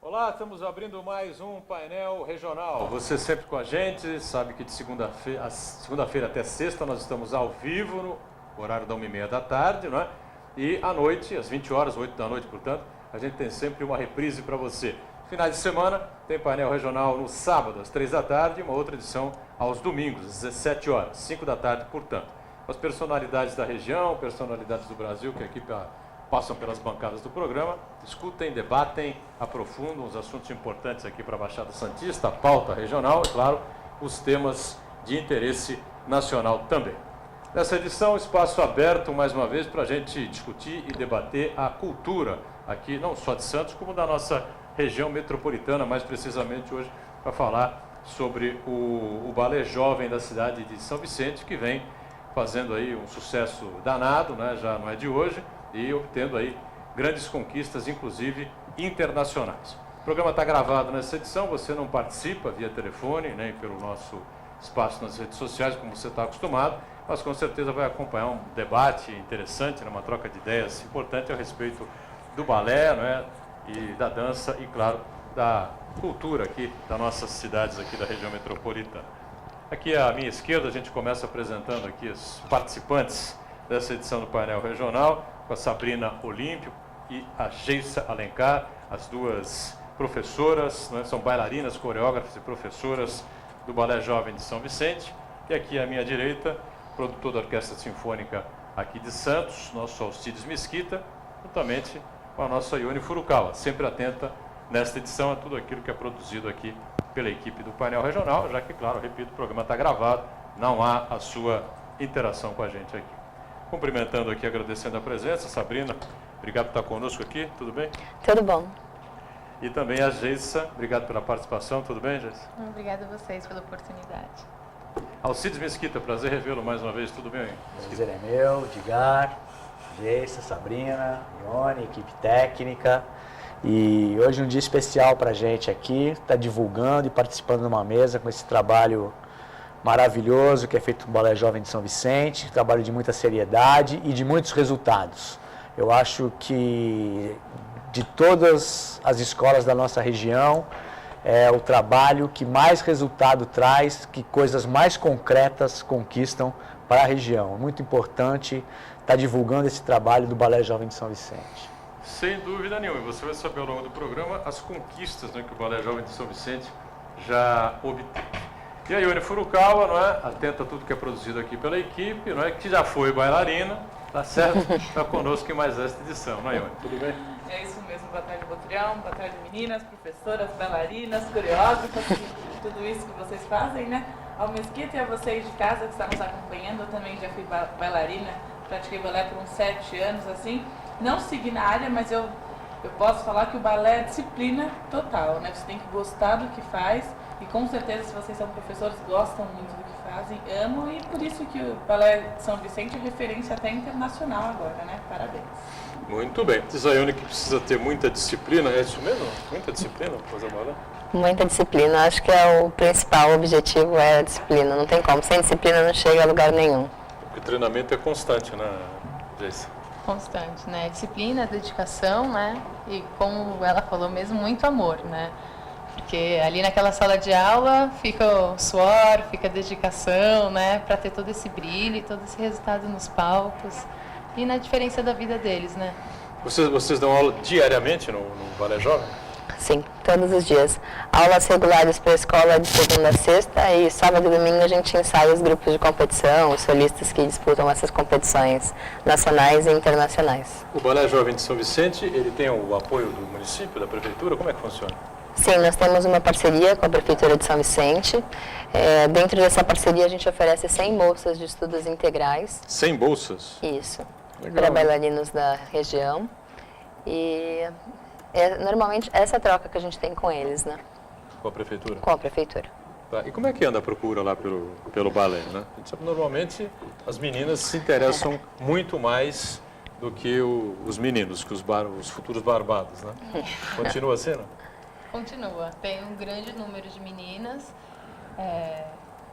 Olá, estamos abrindo mais um painel regional. Você sempre com a gente, sabe que de segunda-feira até sexta nós estamos ao vivo, no horário da 1h30 da tarde, não é? E à noite, às 20 horas, 8 da noite, portanto, a gente tem sempre uma reprise para você. Finais de semana, tem painel regional no sábado, às 3 da tarde, e uma outra edição aos domingos, às 17 horas, 5 da tarde, portanto. As personalidades da região, personalidades do Brasil, que aqui passam pelas bancadas do programa, discutem, debatem, aprofundam os assuntos importantes aqui para a Baixada Santista, a pauta regional e, claro, os temas de interesse nacional também. Nessa edição, espaço aberto, mais uma vez, para a gente discutir e debater a cultura aqui, não só de Santos, como da nossa região metropolitana, mais precisamente hoje, para falar sobre o balé jovem da cidade de São Vicente, que vem fazendo aí um sucesso danado, né, já não é de hoje, e obtendo aí grandes conquistas, inclusive internacionais. O programa está gravado nessa edição, você não participa via telefone, nem pelo nosso espaço nas redes sociais, como você está acostumado, mas com certeza vai acompanhar um debate interessante, uma troca de ideias importante a respeito do balé, né, e da dança e, claro, da cultura aqui das nossas cidades aqui da região metropolitana. Aqui à minha esquerda a gente começa apresentando aqui os participantes dessa edição do painel regional, com a Sabrina Olímpio e a Geissa Alencar, as duas professoras, né, são bailarinas, coreógrafas e professoras do Balé Jovem de São Vicente. E aqui à minha direita, produtor da Orquestra Sinfônica aqui de Santos, nosso Alcides Mesquita, juntamente com a nossa Ione Furukawa, sempre atenta nesta edição a tudo aquilo que é produzido aqui pela equipe do painel regional, já que, claro, repito, o programa está gravado, não há a sua interação com a gente aqui. Cumprimentando aqui, agradecendo a presença, Sabrina, obrigado por estar conosco aqui, tudo bem? Tudo bom. E também a Geissa, obrigado pela participação, tudo bem, Geissa? Obrigada a vocês pela oportunidade. Alcides Mesquita, prazer revê-lo mais uma vez, tudo bem? Prazer é meu, Edgar, Geissa, Sabrina, Ione, equipe técnica. E hoje é um dia especial para a gente aqui, está divulgando e participando numa mesa com esse trabalho maravilhoso que é feito no Balé Jovem de São Vicente, trabalho de muita seriedade e de muitos resultados. Eu acho que de todas as escolas da nossa região, é o trabalho que mais resultado traz, que coisas mais concretas conquistam para a região. Muito importante estar divulgando esse trabalho do Balé Jovem de São Vicente. Sem dúvida nenhuma, você vai saber ao longo do programa as conquistas, né, que o Balé Jovem de São Vicente já obteve. E a Ione Furukawa, não é? Atenta a tudo que é produzido aqui pela equipe, não é? Que já foi bailarina, tá certo? Está conosco em mais esta edição, não é, Ione? Tudo bem? É isso mesmo, boa tarde, Botrião, boa tarde, meninas, professoras, bailarinas, coreógrafas, tudo isso que vocês fazem, né? Ao Mesquita e a vocês de casa que estão nos acompanhando, eu também já fui bailarina, pratiquei balé por uns 7 anos, assim. Não segui na área, mas eu posso falar que o balé é disciplina total, né? Você tem que gostar do que faz. E com certeza, se vocês são professores, gostam muito do que fazem, amam, e por isso que o Balé de São Vicente é referência até internacional agora, né? Parabéns. Muito bem. Diz a Ione que precisa ter muita disciplina, é isso mesmo? Muita disciplina para fazer balé? Muita disciplina, acho que é o principal objetivo, é a disciplina, não tem como, sem disciplina não chega a lugar nenhum. Porque o treinamento é constante, né, Geissa? Constante, né? Disciplina, dedicação, né? E como ela falou mesmo, muito amor, né? Porque ali naquela sala de aula fica o suor, fica a dedicação, né? Para ter todo esse brilho, todo esse resultado nos palcos e na diferença da vida deles, né? Vocês dão aula diariamente no Balé Jovem? Sim, todos os dias. Aulas regulares para a escola de segunda a sexta e sábado e domingo a gente ensaia os grupos de competição, os solistas que disputam essas competições nacionais e internacionais. O Balé Jovem de São Vicente, ele tem o apoio do município, da prefeitura? Como é que funciona? Sim, nós temos uma parceria com a Prefeitura de São Vicente. Dentro dessa parceria a gente oferece 100 bolsas de estudos integrais. 100 bolsas? Isso, Legal. para bailarinos da região. E normalmente essa troca que a gente tem com eles, né? Com a prefeitura? Com a Prefeitura. Tá. E como é que anda a procura lá pelo balé, né? A gente sabe, normalmente as meninas se interessam muito mais do que os meninos, que os futuros barbados, né? Continua assim, não? Continua. Tem um grande número de meninas,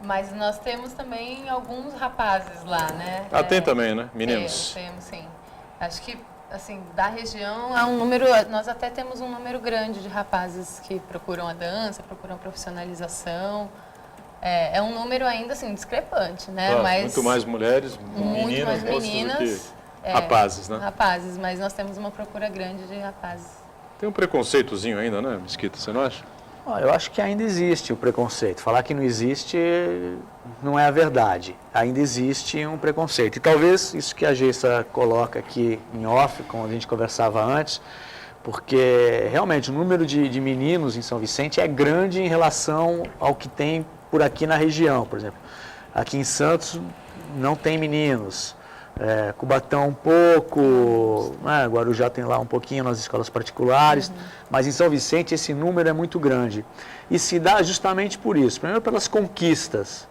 mas nós temos também alguns rapazes lá, né? Ah, tem também, né? Meninos. Temos, sim. Acho que assim, da região, é um número, nós até temos um número grande de rapazes que procuram a dança, procuram a profissionalização. É um número ainda, assim, discrepante, né? Claro, mas muito mais mulheres, muito meninas, mais moças meninas, do que rapazes, né? Rapazes, mas nós temos uma procura grande de rapazes. Tem um preconceitozinho ainda, né, Mesquita? Você não acha? Eu acho que ainda existe o preconceito. Falar que não existe não é a verdade. Ainda existe um preconceito. E talvez isso que a Geissa coloca aqui em off, como a gente conversava antes, porque realmente o número de meninos em São Vicente é grande em relação ao que tem por aqui na região. Por exemplo, aqui em Santos não tem meninos. Cubatão um pouco, né? Guarujá tem lá um pouquinho nas escolas particulares, mas em São Vicente esse número é muito grande. E se dá justamente por isso, primeiro pelas conquistas,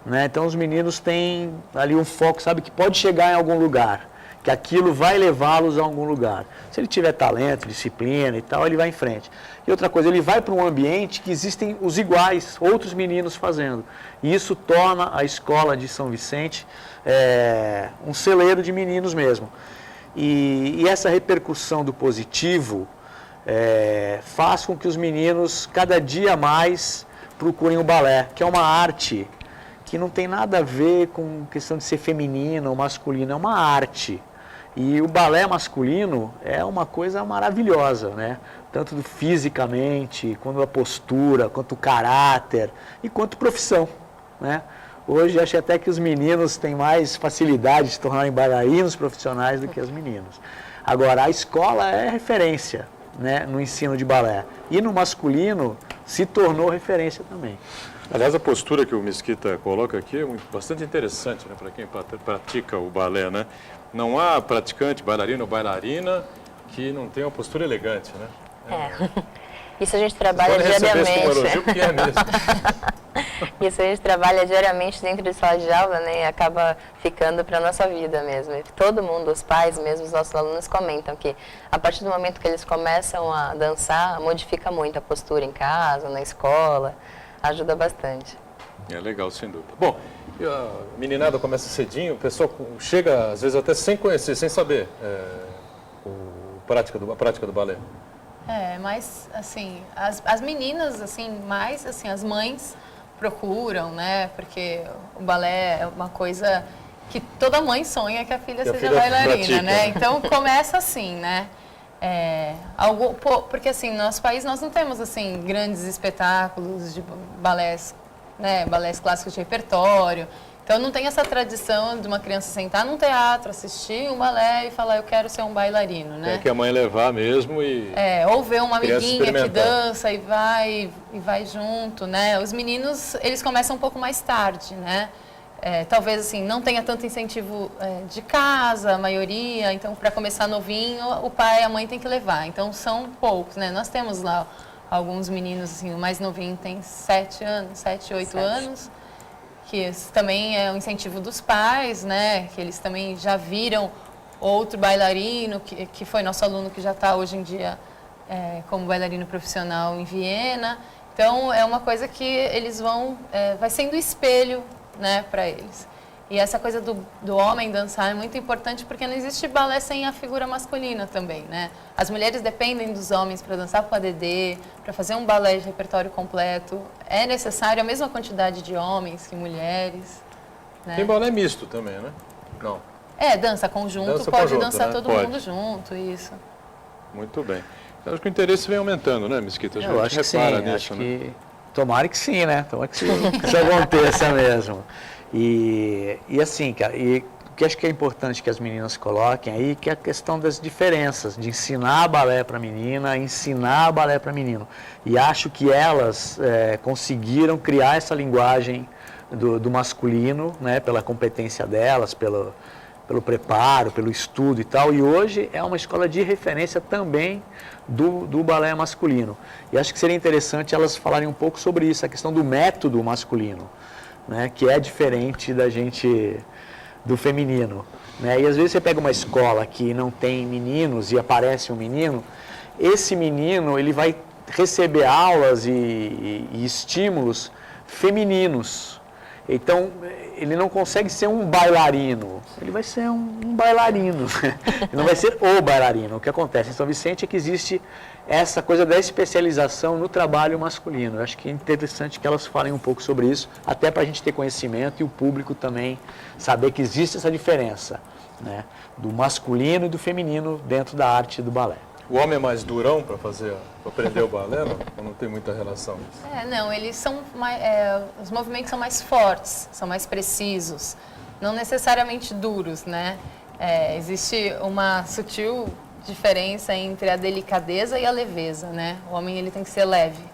né? Então os meninos têm ali um foco, sabe, que pode chegar em algum lugar, que aquilo vai levá-los a algum lugar. Se ele tiver talento, disciplina e tal, ele vai em frente. E outra coisa, ele vai para um ambiente que existem os iguais, outros meninos fazendo. E isso torna a escola de São Vicente um celeiro de meninos mesmo. E essa repercussão do positivo faz com que os meninos cada dia mais procurem o balé, que é uma arte que não tem nada a ver com questão de ser feminino ou masculino, é uma arte. E o balé masculino é uma coisa maravilhosa, né? Tanto fisicamente, quanto a postura, quanto o caráter e quanto profissão, né? Hoje acho até que os meninos têm mais facilidade de se tornarem bailarinos profissionais do que as meninas. Agora, a escola é referência, né, no ensino de balé. E no masculino se tornou referência também. Aliás, a postura que o Mesquita coloca aqui é bastante interessante, né, para quem pratica o balé, né? Não há praticante, bailarino ou bailarina, que não tenha uma postura elegante, né? Isso a gente trabalha diariamente. Como elogio, porque é mesmo. Isso a gente trabalha diariamente dentro de sala de aula, né? E acaba ficando para a nossa vida mesmo. E todo mundo, os pais mesmo, os nossos alunos comentam que a partir do momento que eles começam a dançar, modifica muito a postura em casa, na escola, ajuda bastante. É legal, sem dúvida. Bom, a meninada começa cedinho, o pessoal chega às vezes até sem conhecer, sem saber a prática do balé. Mas assim, as meninas, assim, mais assim, as mães procuram, né? Porque o balé é uma coisa que toda mãe sonha que a filha seja bailarina, pratica, né? Então começa assim, né? Porque assim, no nosso país nós não temos assim grandes espetáculos de balés, né? Balés clássicos de repertório. Então não tem essa tradição de uma criança sentar num teatro, assistir um balé e falar eu quero ser um bailarino, né? É que a mãe levar mesmo e... ou ver uma amiguinha que dança e vai junto, né? Os meninos, eles começam um pouco mais tarde, né? Talvez assim, não tenha tanto incentivo de casa, a maioria, então para começar novinho, o pai e a mãe tem que levar. Então são poucos, né? Nós temos lá alguns meninos, assim, o mais novinho tem 7 anos, 7, 8 anos, que esse também é um incentivo dos pais, né? Que eles também já viram outro bailarino, que foi nosso aluno que já está hoje em dia como bailarino profissional em Viena. Então, é uma coisa que eles vai sendo espelho, né, para eles. E essa coisa do homem dançar é muito importante porque não existe balé sem a figura masculina também, né? As mulheres dependem dos homens para dançar com a Dedê, para fazer um balé de repertório completo. É necessário a mesma quantidade de homens que mulheres, né? Tem balé misto também, né? Não. Dança conjunto, Dança pode conjunto, dançar né? todo Pode. mundo junto, isso. Muito bem. Eu acho que o interesse vem aumentando, né, Mesquita? A gente Eu acho que sim, repara acho nisso, né? que... Tomara que sim, né? Tomara que isso aconteça mesmo. E assim, cara, e o que acho que é importante que as meninas coloquem aí, que é a questão das diferenças, de ensinar balé para menina, ensinar balé para menino. E acho que elas conseguiram criar essa linguagem do masculino, né, pela competência delas, pelo preparo, pelo estudo e tal. E hoje é uma escola de referência também do balé masculino. E acho que seria interessante elas falarem um pouco sobre isso, a questão do método masculino, né, que é diferente do feminino, né? E às vezes você pega uma escola que não tem meninos e aparece um menino, esse menino ele vai receber aulas e estímulos femininos. Então, ele não consegue ser um bailarino, ele vai ser um bailarino, ele não vai ser o bailarino. O que acontece em São Vicente é que existe essa coisa da especialização no trabalho masculino. Eu acho que é interessante que elas falem um pouco sobre isso, até para a gente ter conhecimento e o público também saber que existe essa diferença, né, do masculino e do feminino dentro da arte do balé. O homem é mais durão para aprender o balé, não? Ou não tem muita relação? Não, eles são os movimentos são mais fortes, são mais precisos, não necessariamente duros, né? Existe uma sutil diferença entre a delicadeza e a leveza, né? O homem ele tem que ser leve.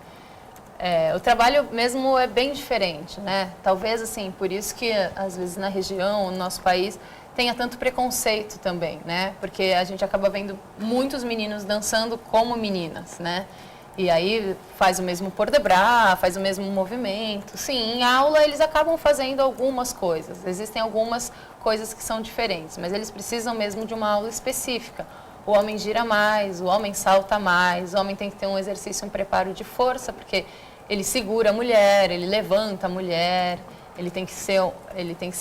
O trabalho mesmo é bem diferente, né? Talvez assim, por isso que às vezes na região, no nosso país, tenha tanto preconceito também, né? Porque a gente acaba vendo muitos meninos dançando como meninas, né? E aí faz o mesmo port de bras, faz o mesmo movimento. Sim, em aula eles acabam fazendo algumas coisas. Existem algumas coisas que são diferentes, mas eles precisam mesmo de uma aula específica. O homem gira mais, o homem salta mais, o homem tem que ter um exercício, um preparo de força, porque ele segura a mulher, ele levanta a mulher, ele tem que ser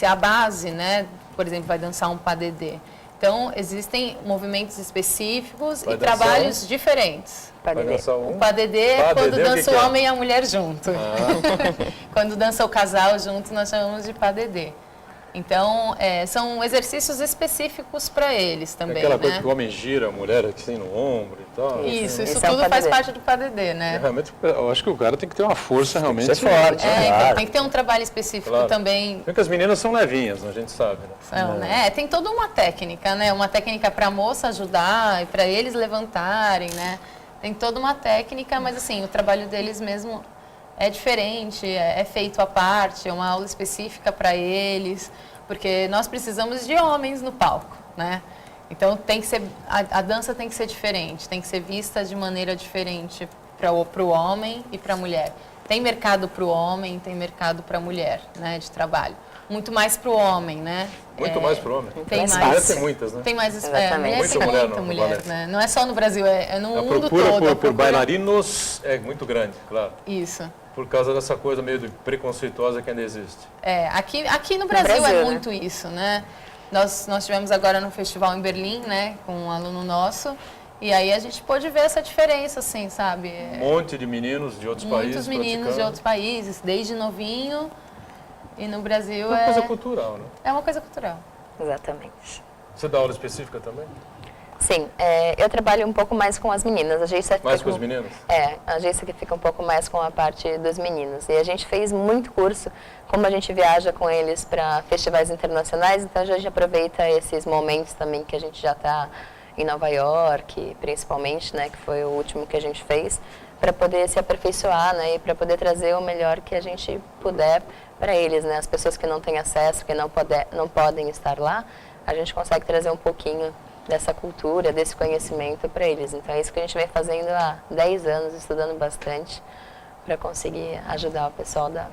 a base, né? Por exemplo, vai dançar um pas de deux. Então, existem movimentos específicos e trabalhos diferentes. Vai dançar O pas de deux é quando dança o homem e a mulher junto. Quando dança o casal junto, nós chamamos de pas de deux. Então, são exercícios específicos para eles também, aquela né? coisa que o homem gira a mulher assim no ombro e tal. Isso Esse tudo faz parte do pas de deux, né? Realmente, eu acho que o cara tem que ter uma força realmente. Tem que ser forte. Então, tem que ter um trabalho específico também. Porque as meninas são levinhas, a gente sabe, né? São, né? Tem toda uma técnica, né? Uma técnica para a moça ajudar e para eles levantarem, né? Tem toda uma técnica, mas assim, o trabalho deles mesmo é diferente, é feito à parte, é uma aula específica para eles, porque nós precisamos de homens no palco, né? Então tem que ser, a dança tem que ser diferente, tem que ser vista de maneira diferente para o homem e para a mulher. Tem mercado para o homem, tem mercado para a mulher, né, de trabalho. Muito mais para o homem, né? Muito mais para o homem. Tem mais. Mulher tem muitas, né? Tem mais, Exatamente. mulher tem muita mulher, né? Não é só no Brasil, é no mundo todo. A procura por bailarinos é muito grande, claro. Isso. Por causa dessa coisa meio preconceituosa que ainda existe. Aqui no Brasil é muito isso, né? Nós tivemos agora no festival em Berlim, né, com um aluno nosso, e aí a gente pôde ver essa diferença, assim, sabe? Um monte de meninos de outros países Muitos meninos de outros países, desde novinho, e no Brasil uma coisa cultural, né? É uma coisa cultural. Exatamente. Você dá aula específica também? Sim, eu trabalho um pouco mais com as meninas. A Geissa mais com os meninos? A Geissa que fica um pouco mais com a parte dos meninos. E a gente fez muito curso, como a gente viaja com eles para festivais internacionais, então a gente aproveita esses momentos também que a gente já está em Nova York, principalmente, né, que foi o último que a gente fez, para poder se aperfeiçoar, né, e para poder trazer o melhor que a gente puder para eles, né, as pessoas que não têm acesso, que não podem estar lá, a gente consegue trazer um pouquinho dessa cultura, desse conhecimento para eles. Então é isso que a gente vem fazendo há 10 anos, estudando bastante para conseguir ajudar o pessoal da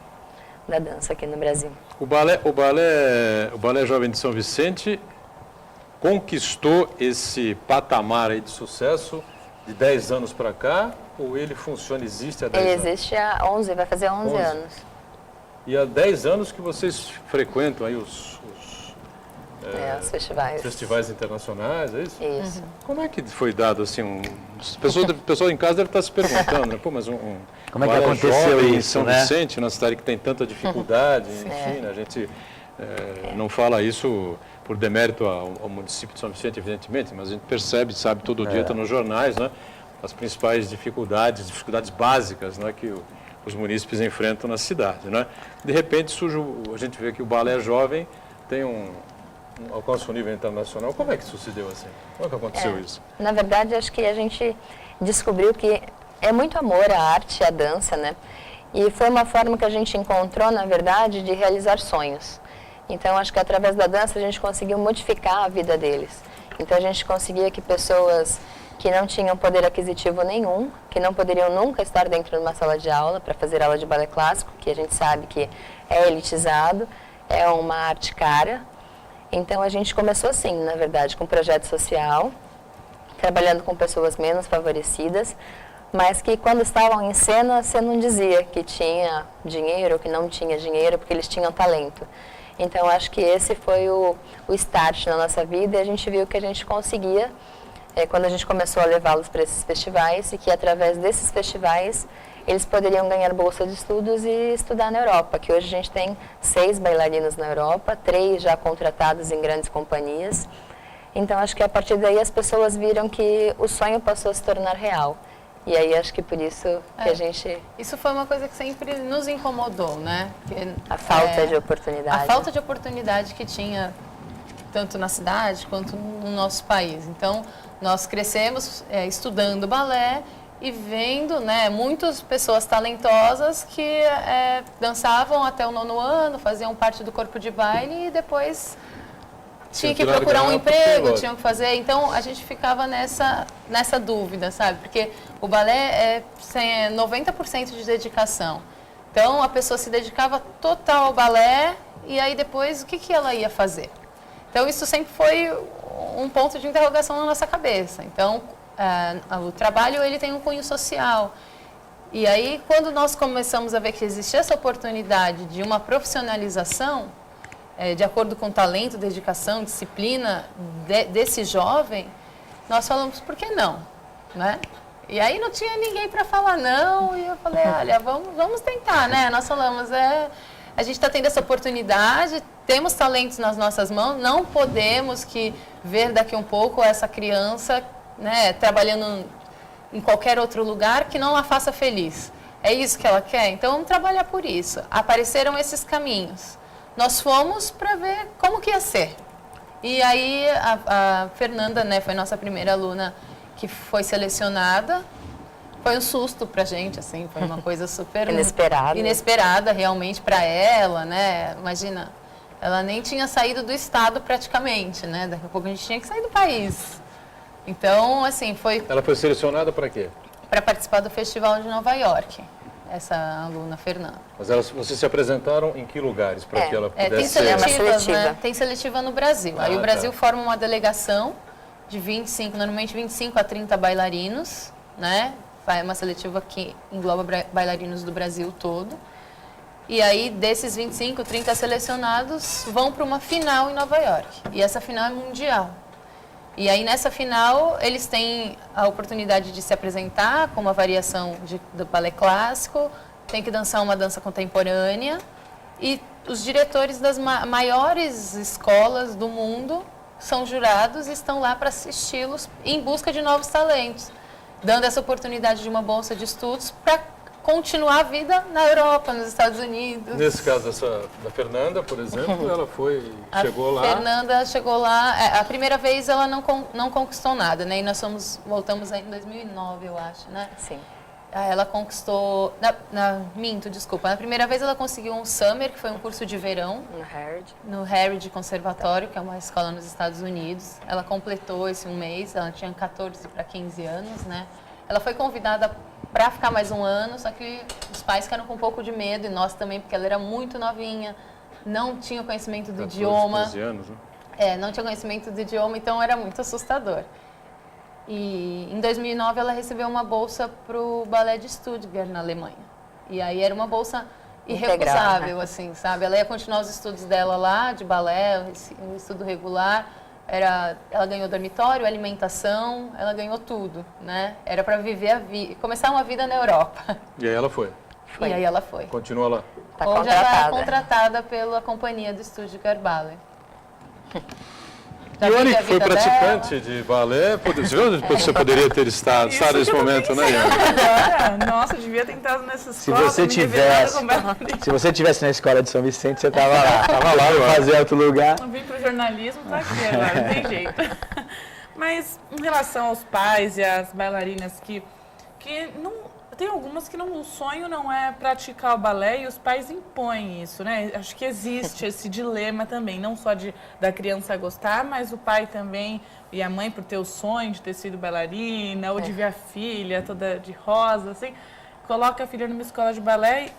dança aqui no Brasil. O balé Jovem de São Vicente conquistou esse patamar aí de sucesso de 10 anos para cá, ou ele funciona, existe há 10 anos? Ele existe há 11, vai fazer 11 anos. E há 10 anos que vocês frequentam aí os festivais internacionais, é isso? Isso. Como é que foi dado assim o pessoal em casa deve estar se perguntando, né? Pô, mas como é que aconteceu isso, em São né? Vicente, uma cidade que tem tanta dificuldade, enfim, a gente não fala isso por demérito ao município de São Vicente, evidentemente, mas a gente percebe, sabe, todo dia está nos jornais, né? As principais dificuldades básicas, né, que os munícipes enfrentam na cidade, né? De repente a gente vê que o balé jovem tem alcança um nível internacional. Como é que sucedeu assim? Como é que aconteceu isso? Na verdade, acho que a gente descobriu que é muito amor à arte, à dança, né? E foi uma forma que a gente encontrou, na verdade, de realizar sonhos. Então, acho que através da dança a gente conseguiu modificar a vida deles. Então, a gente conseguia que pessoas que não tinham poder aquisitivo nenhum, que não poderiam nunca estar dentro de uma sala de aula para fazer aula de balé clássico, que a gente sabe que é elitizado, é uma arte cara. Então, a gente começou assim, na verdade, com um projeto social, trabalhando com pessoas menos favorecidas, mas que quando estavam em cena, você não dizia que tinha dinheiro, que não tinha dinheiro, porque eles tinham talento. Então, acho que esse foi o start na nossa vida e a gente viu que a gente conseguia, quando a gente começou a levá-los para esses festivais, e que através desses festivais eles poderiam ganhar bolsa de estudos e estudar na Europa, que hoje a gente tem 6 bailarinos na Europa, 3 já contratados em grandes companhias. Então, acho que a partir daí as pessoas viram que o sonho passou a se tornar real. E aí, acho que por isso que a gente... Isso foi uma coisa que sempre nos incomodou, né? A falta de oportunidade. A falta de oportunidade que tinha, tanto na cidade quanto no nosso país. Então, nós crescemos estudando balé e vendo, né, muitas pessoas talentosas que dançavam até o 9º ano, faziam parte do corpo de baile e depois tinha que procurar um emprego, tinham que fazer. Então, a gente ficava nessa dúvida, sabe? Porque o balé é 90% de dedicação. Então, a pessoa se dedicava total ao balé e aí depois o que ela ia fazer? Então, isso sempre foi um ponto de interrogação na nossa cabeça. Então, o trabalho ele tem um cunho social. E aí, quando nós começamos a ver que existia essa oportunidade de uma profissionalização, de acordo com o talento, dedicação, disciplina desse jovem, nós falamos, por que não? Né? E aí não tinha ninguém para falar não, e eu falei, olha, vamos tentar, né? Nós falamos, a gente está tendo essa oportunidade, temos talentos nas nossas mãos, não podemos ver daqui um pouco essa criança, né, trabalhando em qualquer outro lugar que não a faça feliz. É isso que ela quer? Então vamos trabalhar por isso. Apareceram esses caminhos. Nós fomos para ver como que ia ser. E aí a Fernanda, né, foi nossa primeira aluna que foi selecionada. Foi um susto pra gente, assim, foi uma coisa super inesperada realmente para ela, né? Imagina, ela nem tinha saído do estado praticamente, né? Daqui a pouco a gente tinha que sair do país. Então, assim, foi... Ela foi selecionada para quê? Para participar do Festival de Nova York, essa aluna Fernanda. Mas vocês se apresentaram em que lugares para que ela pudesse tem seletivas, né? Tem seletiva no Brasil. Aí o Brasil forma uma delegação de 25, normalmente 25 a 30 bailarinos, né? É uma seletiva que engloba bailarinos do Brasil todo. E aí, desses 25, 30 selecionados vão para uma final em Nova York. E essa final é mundial. E aí, nessa final, eles têm a oportunidade de se apresentar com uma variação do balé clássico, tem que dançar uma dança contemporânea, e os diretores das maiores escolas do mundo são jurados e estão lá para assisti-los em busca de novos talentos, dando essa oportunidade de uma bolsa de estudos para continuar a vida na Europa, nos Estados Unidos. Nesse caso, da Fernanda, por exemplo, ela chegou lá... A Fernanda chegou lá, a primeira vez ela não conquistou nada, né? E nós voltamos aí em 2009, eu acho, né? Sim. Ela conquistou, na primeira vez ela conseguiu um Summer, que foi um curso de verão. No Harvard Conservatório, que é uma escola nos Estados Unidos. Ela completou esse um mês, ela tinha 14 para 15 anos, né? Ela foi convidada para ficar mais um ano, só que os pais ficaram com um pouco de medo, e nós também, porque ela era muito novinha, não tinha conhecimento do idioma. 15 anos, né? Não tinha conhecimento do idioma, então era muito assustador. E em 2009 ela recebeu uma bolsa para o Ballet de Stuttgart, na Alemanha. E aí era uma bolsa irrecusável, né? Assim, sabe? Ela ia continuar os estudos dela lá, de balé, um estudo regular. Ela ganhou dormitório, alimentação, ela ganhou tudo, né? Era para viver começar uma vida na Europa. E aí ela foi? E aí ela foi. Continua lá? Tá Hoje ela é contratada pela companhia do Stuttgart Ballet. Ione, que foi participante de balé, você poderia ter estado nesse momento, né, Ione? Nossa, eu devia ter entrado nessa escola. Se você tivesse na escola de São Vicente, você estava lá. Estava lá, eu fazer outro lugar. Eu vim para o jornalismo, tá aqui agora, não tem jeito. Mas em relação aos pais e às bailarinas que não... Tem algumas que o sonho não é praticar o balé e os pais impõem isso, né? Acho que existe esse dilema também, não só da criança gostar, mas o pai também e a mãe por ter o sonho de ter sido bailarina ou de ver a filha toda de rosa, assim, coloca a filha numa escola de balé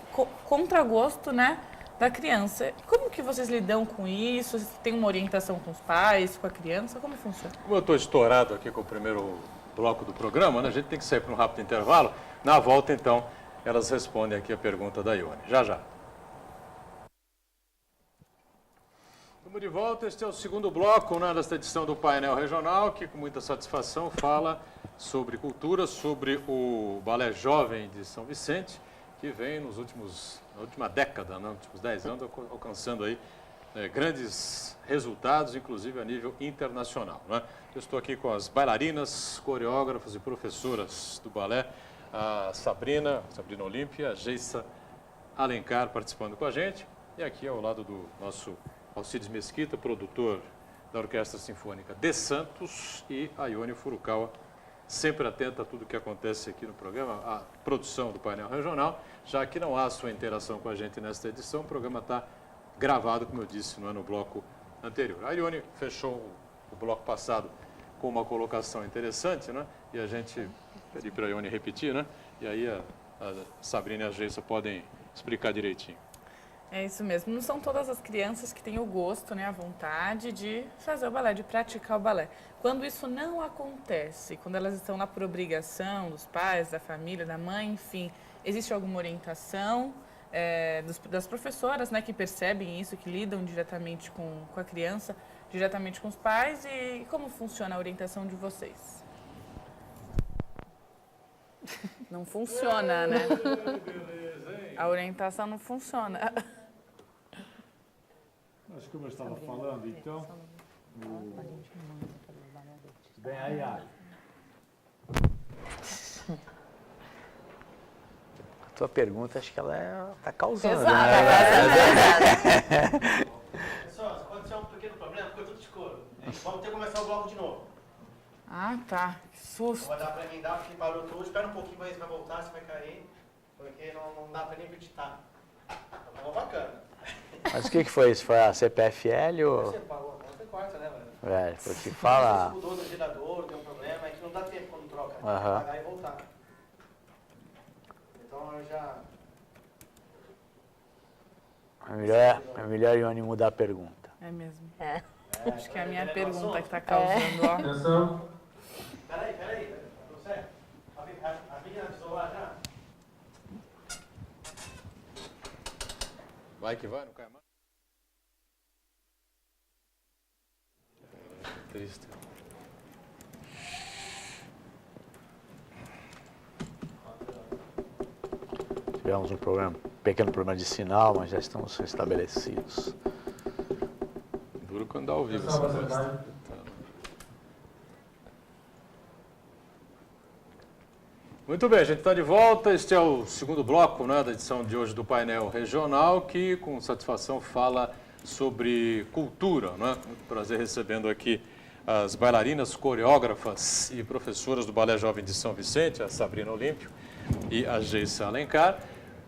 contra gosto, né, da criança. Como que vocês lidam com isso? Tem uma orientação com os pais, com a criança? Como funciona? Como eu estou estourado aqui com o primeiro bloco do programa, né? A gente tem que sair para um rápido intervalo. Na volta, então, elas respondem aqui a pergunta da Ione. Já, já. Estamos de volta. Este é o segundo bloco, né, desta edição do Painel Regional, que com muita satisfação fala sobre cultura, sobre o Balé Jovem de São Vicente, que vem na última década, nos últimos 10 anos, alcançando aí grandes resultados, inclusive a nível internacional. Né? Eu estou aqui com as bailarinas, coreógrafas e professoras do balé, a Sabrina Olímpia, a Geissa Alencar participando com a gente, e aqui ao lado do nosso Alcides Mesquita, produtor da Orquestra Sinfônica de Santos, e a Ione Furukawa, sempre atenta a tudo que acontece aqui no programa, a produção do painel regional. Já que não há sua interação com a gente nesta edição, o programa está gravado, como eu disse, no bloco anterior. A Ione fechou o bloco passado com uma colocação interessante, né? E a gente pediu para a Ione repetir, né? E aí a Sabrina e a Geissa podem explicar direitinho. É isso mesmo. Não são todas as crianças que têm o gosto, né, a vontade de fazer o balé, de praticar o balé. Quando isso não acontece, quando elas estão lá por obrigação dos pais, da família, da mãe, enfim, existe alguma orientação das professoras, né, que percebem isso, que lidam diretamente com a criança, diretamente com os pais, e como funciona a orientação de vocês? Não funciona, né? A orientação não funciona. Acho que como eu estava falando, então, bem aí, Ali. A tua pergunta, acho que ela está causando. Exato. Pessoal, aconteceu um pequeno problema, ficou tudo escuro. Vamos ter que começar o bloco de novo. Ah, tá. Que susto. Não vai dar pra emendar porque parou tudo. Espera um pouquinho, mas vai voltar, você vai cair. Porque não dá pra nem acreditar. Tá bacana. Mas o que foi isso? Foi a CPFL ou... Você parou, você corta, né, mano? Porque fala... Você mudou do gerador, deu um problema, é que não dá tempo quando troca. Tem que Aham. apagar e voltar. Então eu já... É melhor Ione mudar a pergunta. É mesmo. É. Acho que é a minha pergunta que está causando, ó. Atenção. Peraí. Você? A menina avisou lá já? Vai que vai, não cai mais. Triste. Tivemos um pequeno problema de sinal, mas já estamos restabelecidos. Duro quando dá ao vivo essa coisa. Muito bem, a gente está de volta. Este é o segundo bloco, né, da edição de hoje do Painel Regional, que com satisfação fala sobre cultura. Né? Muito prazer recebendo aqui as bailarinas, coreógrafas e professoras do Balé Jovem de São Vicente, a Sabrina Olímpio e a Geissa Alencar.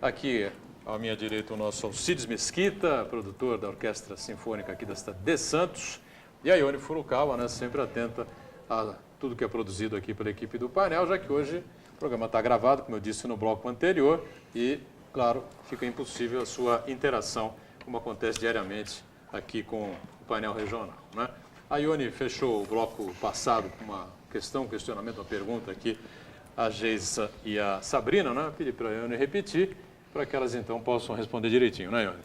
Aqui à minha direita o nosso Alcides Mesquita, produtor da Orquestra Sinfônica aqui da cidade de Santos, e a Ione Furukawa, né, sempre atenta a tudo que é produzido aqui pela equipe do painel, já que hoje o programa está gravado, como eu disse no bloco anterior, e, claro, fica impossível a sua interação, como acontece diariamente aqui com o painel regional. Né? A Ione fechou o bloco passado com uma questão, um questionamento, uma pergunta aqui, a Geissa e a Sabrina, né? Pedi para a Ione repetir, para que elas então possam responder direitinho, né, Ione?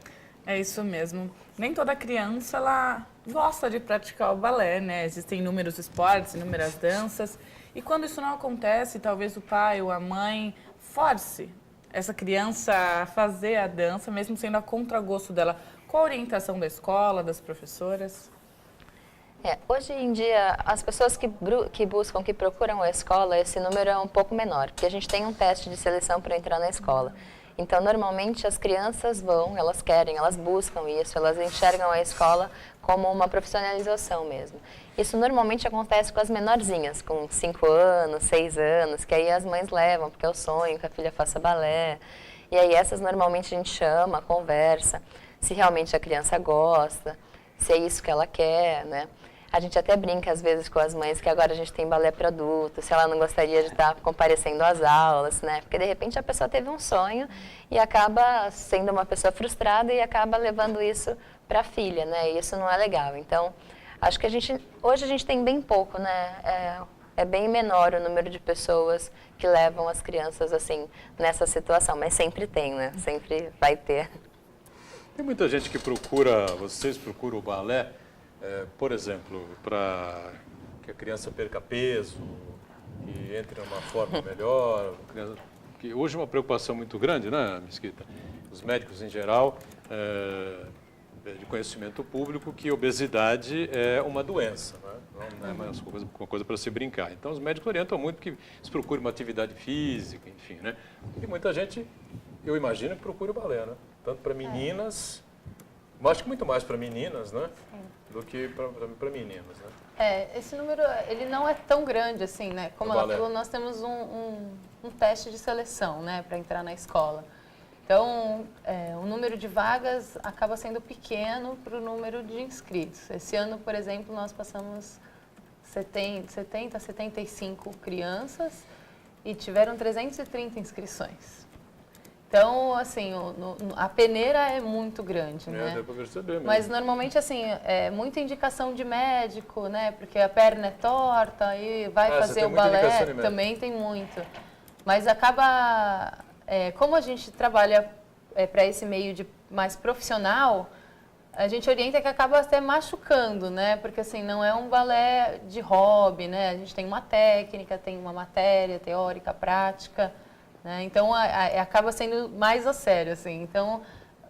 É isso mesmo. Nem toda criança ela gosta de praticar o balé, né? Existem inúmeros esportes, inúmeras danças. E quando isso não acontece, talvez o pai ou a mãe force essa criança a fazer a dança, mesmo sendo a contragosto dela. Qual a orientação da escola, das professoras? Hoje em dia, as pessoas que buscam, que procuram a escola, esse número é um pouco menor, porque a gente tem um teste de seleção para entrar na escola. Então, normalmente, as crianças vão, elas querem, elas buscam isso, elas enxergam a escola como uma profissionalização mesmo. Isso normalmente acontece com as menorzinhas, com 5 anos, 6 anos, que aí as mães levam, porque é o sonho que a filha faça balé. E aí essas normalmente a gente chama, conversa, se realmente a criança gosta, se é isso que ela quer, né? A gente até brinca às vezes com as mães que agora a gente tem balé para adulto, se ela não gostaria de estar comparecendo às aulas, né? Porque de repente a pessoa teve um sonho e acaba sendo uma pessoa frustrada e acaba levando isso para a filha, né? E isso não é legal. Então, acho que hoje a gente tem bem pouco, né? é bem menor o número de pessoas que levam as crianças assim nessa situação, mas sempre tem, né? Sempre vai ter. Tem muita gente que procura, vocês procuram o balé, por exemplo, para que a criança perca peso, que entre numa forma melhor, que hoje é uma preocupação muito grande, né, Mesquita? Os médicos em geral, de conhecimento público, que obesidade é uma doença, né? Não é mais uma coisa para se brincar. Então, os médicos orientam muito que se procure uma atividade física, enfim, né? E muita gente, eu imagino, que procura o balé, né? Tanto para meninas, eu acho que muito mais para meninas, né? Do que para meninas, né? Esse número, ele não é tão grande assim, né? Como ela falou, nós temos um teste de seleção, né, para entrar na escola. Então, o número de vagas acaba sendo pequeno para o número de inscritos. Esse ano, por exemplo, nós passamos 70, 75 crianças e tiveram 330 inscrições. Então, assim, a peneira é muito grande, né? Dá para perceber mesmo. Mas, normalmente, assim, é muita indicação de médico, né? Porque a perna é torta e vai fazer o balé, também tem muito. Mas acaba, como a gente trabalha para esse meio mais profissional, a gente orienta que acaba até machucando, né? Porque, assim, não é um balé de hobby, né? A gente tem uma técnica, tem uma matéria teórica, prática, né? Então, acaba sendo mais a sério, assim. Então,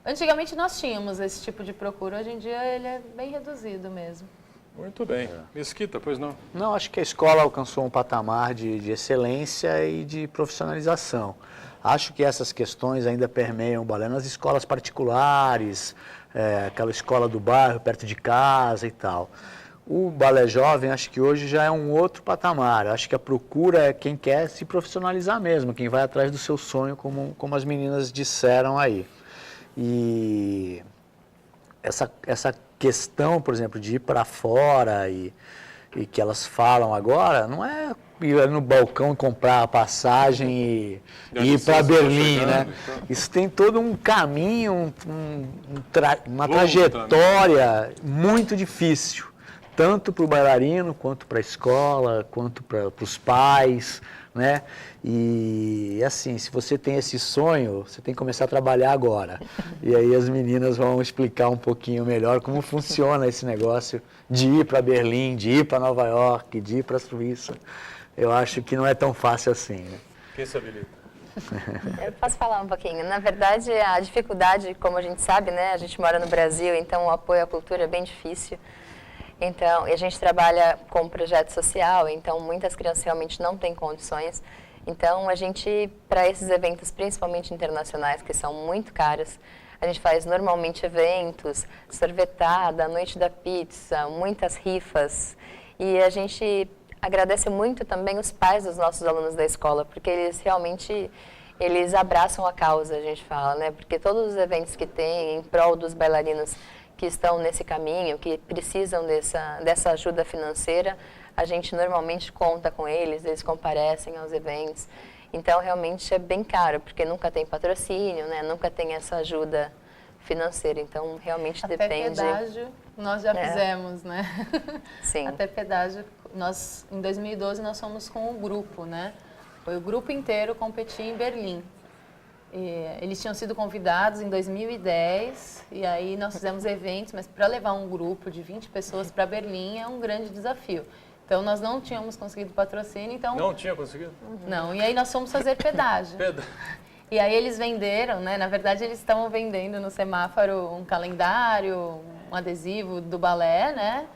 antigamente nós tínhamos esse tipo de procura, hoje em dia ele é bem reduzido mesmo. Muito bem. Mesquita, pois não? Não, acho que a escola alcançou um patamar de excelência e de profissionalização. Acho que essas questões ainda permeiam o balé nas escolas particulares, aquela escola do bairro, perto de casa e tal. O balé jovem, acho que hoje já é um outro patamar. Acho que a procura é quem quer se profissionalizar mesmo, quem vai atrás do seu sonho, como as meninas disseram aí. E essa questão, por exemplo, de ir para fora e que elas falam agora, não é ir no balcão e comprar a passagem e ir para Berlim, né? Isso tem todo um caminho, uma trajetória muito difícil, tanto para o bailarino, quanto para a escola, quanto para os pais, né? E assim, se você tem esse sonho, você tem que começar a trabalhar agora. E aí as meninas vão explicar um pouquinho melhor como funciona esse negócio de ir para Berlim, de ir para Nova York, de ir para a Suíça. Eu acho que não é tão fácil assim, né? Quem se habilita? Eu posso falar um pouquinho. Na verdade, a dificuldade, como a gente sabe, né? A gente mora no Brasil, então o apoio à cultura é bem difícil. Então, e a gente trabalha com projeto social, então muitas crianças realmente não têm condições. Então, a gente, para esses eventos, principalmente internacionais, que são muito caros, a gente faz normalmente eventos, sorvetada, noite da pizza, muitas rifas. E a gente agradece muito também os pais dos nossos alunos da escola, porque eles realmente abraçam a causa, a gente fala, né? Porque todos os eventos que tem em prol dos bailarinos que estão nesse caminho, que precisam dessa ajuda financeira, a gente normalmente conta com eles, eles comparecem aos eventos. Então, realmente é bem caro, porque nunca tem patrocínio, né? Nunca tem essa ajuda financeira. Então, realmente até depende... Até pedágio nós já fizemos, né? Sim. Até pedágio, em 2012, nós fomos com o grupo, né? Foi o grupo inteiro competir em Berlim. Eles tinham sido convidados em 2010 e aí nós fizemos eventos, mas para levar um grupo de 20 pessoas para Berlim é um grande desafio. Então nós não tínhamos conseguido patrocínio, então... Não tinha conseguido? Não, e aí nós fomos fazer pedágio. E aí eles venderam, né? Na verdade eles estavam vendendo no semáforo um calendário, um adesivo do balé, né?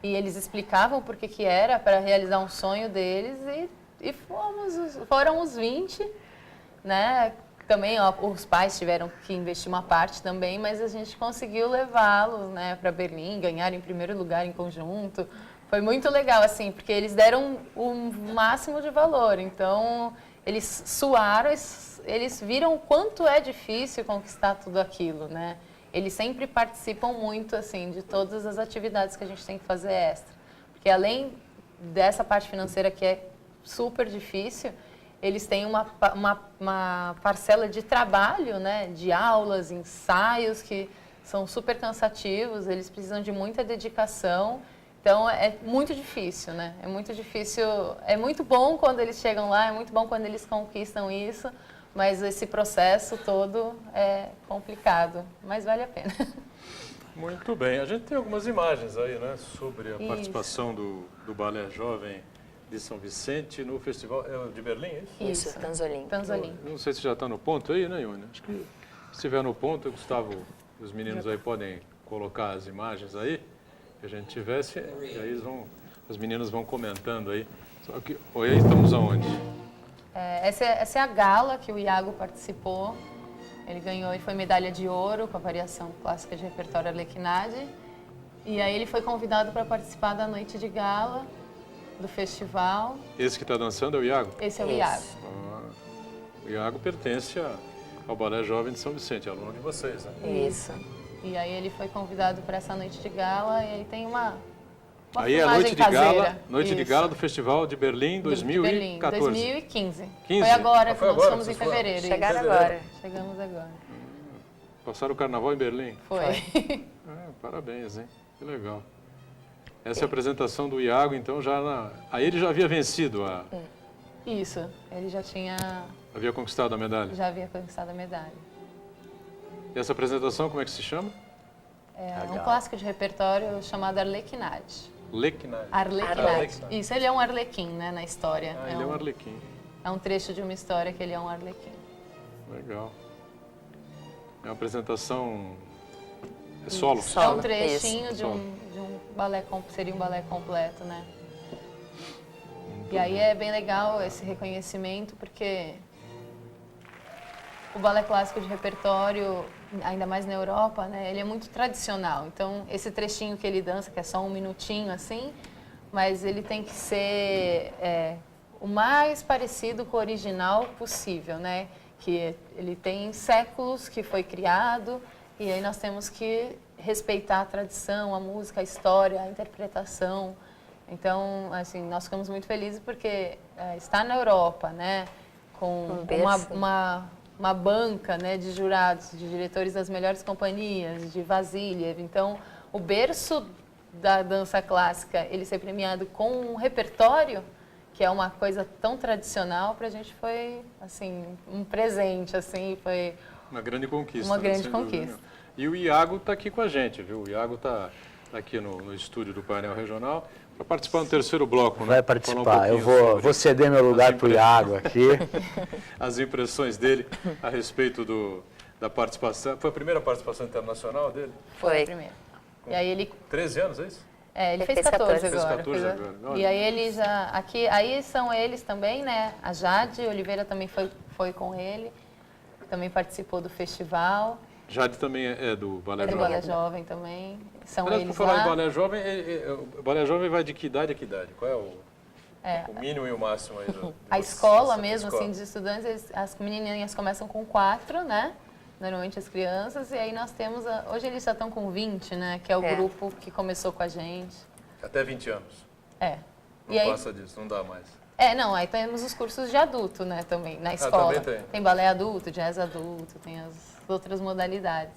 E eles explicavam por que era para realizar um sonho deles e foram os 20, né? Também os pais tiveram que investir uma parte também, mas a gente conseguiu levá-los, né, para Berlim, ganhar em primeiro lugar em conjunto. Foi muito legal, assim, porque eles deram o máximo de valor. Então, eles suaram, eles viram o quanto é difícil conquistar tudo aquilo, né? Eles sempre participam muito, assim, de todas as atividades que a gente tem que fazer extra. Porque além dessa parte financeira que é super difícil, eles têm uma parcela de trabalho, né, de aulas, ensaios, que são super cansativos, eles precisam de muita dedicação. Então é muito difícil, né? É muito difícil, é muito bom quando eles chegam lá, é muito bom quando eles conquistam isso, mas esse processo todo é complicado, mas vale a pena. Muito bem. A gente tem algumas imagens aí, né, sobre a Isso. participação do Balé Jovem de São Vicente no Festival de Berlim, é isso? Isso, Tanzolim. Tanzolim. Eu não sei se já está no ponto aí, né, Ione? Acho que se estiver no ponto, Gustavo, os meninos aí podem colocar as imagens aí, que a gente tivesse, e aí os meninos vão comentando aí. Só que, aí estamos aonde? Essa é a gala que o Iago participou. Ele ganhou e foi medalha de ouro com a variação clássica de repertório Arlequinade. E aí ele foi convidado para participar da noite de gala do festival. Esse que está dançando é o Iago? Esse é o Isso. Iago. O Iago pertence ao Balé Jovem de São Vicente, aluno de vocês, né? Isso. E aí ele foi convidado para essa noite de gala e aí tem uma Aí é a filmagem noite de caseira. gala, noite de Isso. gala do Festival de Berlim De Berlim, 2014. 2015. 15? Foi agora, Ah, foi nós agora fomos que em vocês foram? fevereiro. Chegaram isso. agora. Chegamos agora. Passaram o carnaval em Berlim. Foi. Parabéns, hein? Que legal. Essa é a apresentação do Iago, então aí ele já havia vencido, Isso, ele havia conquistado a medalha. já havia conquistado a medalha. E essa apresentação, como é que se chama? É um Legal. clássico de repertório chamado Arlequinade. Lequinade. Arlequinade. Isso, ele é um arlequim, né, na história. Ele é um arlequim. É um trecho de uma história que ele é um arlequim. Legal. É uma apresentação solo. É um Solo, trechinho isso. de um balé, seria um balé completo, né? E aí é bem legal esse reconhecimento, porque o balé clássico de repertório, ainda mais na Europa, né, ele é muito tradicional. Então, esse trechinho que ele dança, que é só um minutinho assim, mas ele tem que ser o mais parecido com o original possível, né? Que ele tem séculos que foi criado e aí nós temos que respeitar a tradição, a música, a história, a interpretação. Então, assim, nós ficamos muito felizes porque está na Europa, né, com Um berço. uma banca, né, de jurados, de diretores das melhores companhias, de Vasiliev. Então, o berço da dança clássica, ele ser premiado com um repertório, que é uma coisa tão tradicional, para a gente foi, assim, um presente, assim, foi Uma grande conquista. uma né? grande Sem dúvida conquista. nenhuma. E o Iago está aqui com a gente, viu? O Iago está aqui no estúdio do Painel Regional para participar do terceiro bloco, né? Vai Falar um participar. Eu pouquinho vou, sobre vou ceder meu lugar as para o Iago aqui. as impressões dele a respeito da participação. Foi a primeira participação internacional dele? Foi a Foi. primeira. E aí ele 13 anos, é isso? ele fez Fez 14 14. agora. Fez 14 Fez agora. Olha. E aí ele já aqui, aí são eles também, né? A Jade Oliveira também foi com ele, também participou do festival. Jade também é do Balé É do Jovem. Balé Jovem também. São Aliás, por eles falar em lá. Balé Jovem, o Balé Jovem vai de que idade a que idade? Qual é É, o mínimo e o máximo aí? a escola dessa mesmo, escola? assim, dos estudantes, as menininhas começam com 4, né? Normalmente as crianças, e aí nós temos, hoje eles já estão com 20, né? Que é o É. grupo que começou com a gente. Até 20 anos. É. Não E aí, passa disso, não dá mais. não, aí temos os cursos de adulto, né, também, na escola. também tem. Tem balé adulto, jazz adulto, tem as outras modalidades.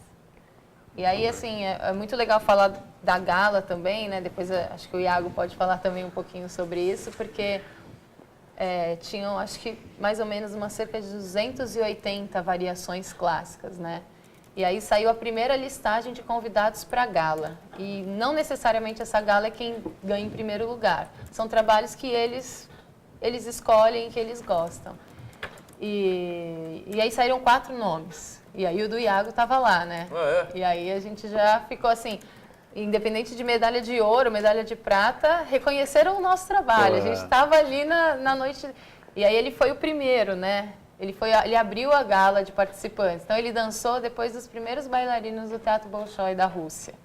E aí, assim, é muito legal falar da gala também, né? Depois acho que o Iago pode falar também um pouquinho sobre isso, porque tinham, acho que, mais ou menos umas cerca de 280 variações clássicas, né? E aí saiu a primeira listagem de convidados para a gala. E não necessariamente essa gala é quem ganha em primeiro lugar. São trabalhos que eles escolhem, que eles gostam. E aí saíram 4 nomes. E aí o do Iago estava lá, né? Ah, é? E aí a gente já ficou assim, independente de medalha de ouro, medalha de prata, reconheceram o nosso trabalho. A gente estava ali na noite. E aí ele foi o primeiro, né? Ele abriu a gala de participantes. Então ele dançou depois dos primeiros bailarinos do Teatro Bolshoi da Rússia.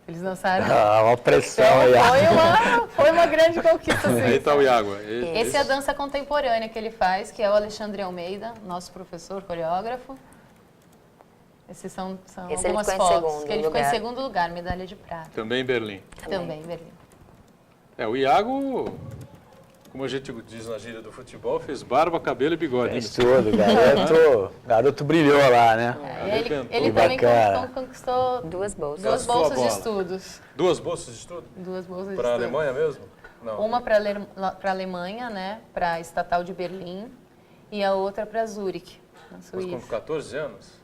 Eles dançaram. Uma pressão Então, aí. foi uma grande conquista. Assim. Aí está o Iago. Esse é a dança contemporânea que ele faz, que é o Alexandre Almeida, nosso professor, coreógrafo. Esses são Esse algumas ele ficou em fotos. segundo Que ele ficou em lugar. segundo lugar, medalha de prata. Também em Berlim. Também em Berlim. O Iago, como a gente diz na gíria do futebol, fez barba, cabelo e bigode. Fez tudo, garoto brilhou lá, né? Ele também conquistou Duas bolsas. duas Gastou a bolsas de bola. estudos. Duas bolsas de estudo? Duas bolsas de Para a estudo. Alemanha mesmo? Não. Uma para a Alemanha, né, para a Estatal de Berlim, e a outra para Zurique, na Mas Suíça. com 14 anos?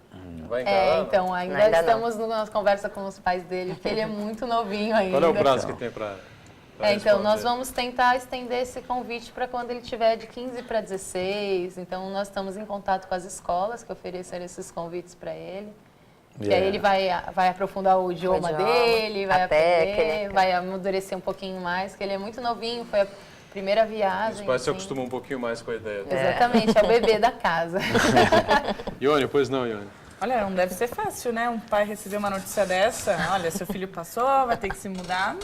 Vai encarar? não? Então, ainda estamos numa conversa com os pais dele, porque ele é muito novinho ainda. Qual é o prazo que tem para Então, nós vamos tentar estender esse convite para quando ele tiver de 15 para 16. Então, nós estamos em contato com as escolas que ofereceram esses convites para ele. Que aí ele vai aprofundar o idioma dele, vai aprender, vai amadurecer um pouquinho mais, que ele é muito novinho, foi a primeira viagem. Os pais se assim. acostumam um pouquinho mais com a ideia. Exatamente, é o bebê da casa. Ione, pois não, Ione? Olha, não deve ser fácil, né? Um pai receber uma notícia dessa. Olha, seu filho passou, vai ter que se mudar.